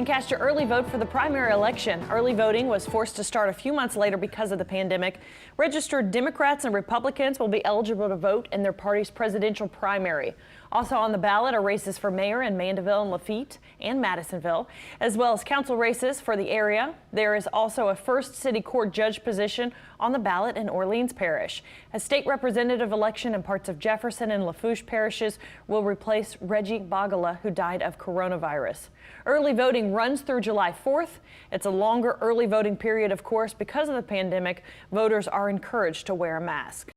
And cast your early vote for the primary election. Early voting was forced to start a few months later because of the pandemic. Registered Democrats and Republicans will be eligible to vote in their party's presidential primary. Also on the ballot are races for mayor in Mandeville and Lafitte and Madisonville, as well as council races for the area. There is also a first city court judge position on the ballot in Orleans Parish. A state representative election in parts of Jefferson and Lafourche parishes will replace Reggie Bagala, who died of coronavirus. Early voting runs through July 4th. It's a longer early voting period, of course, because of the pandemic. Voters are encouraged to wear a mask.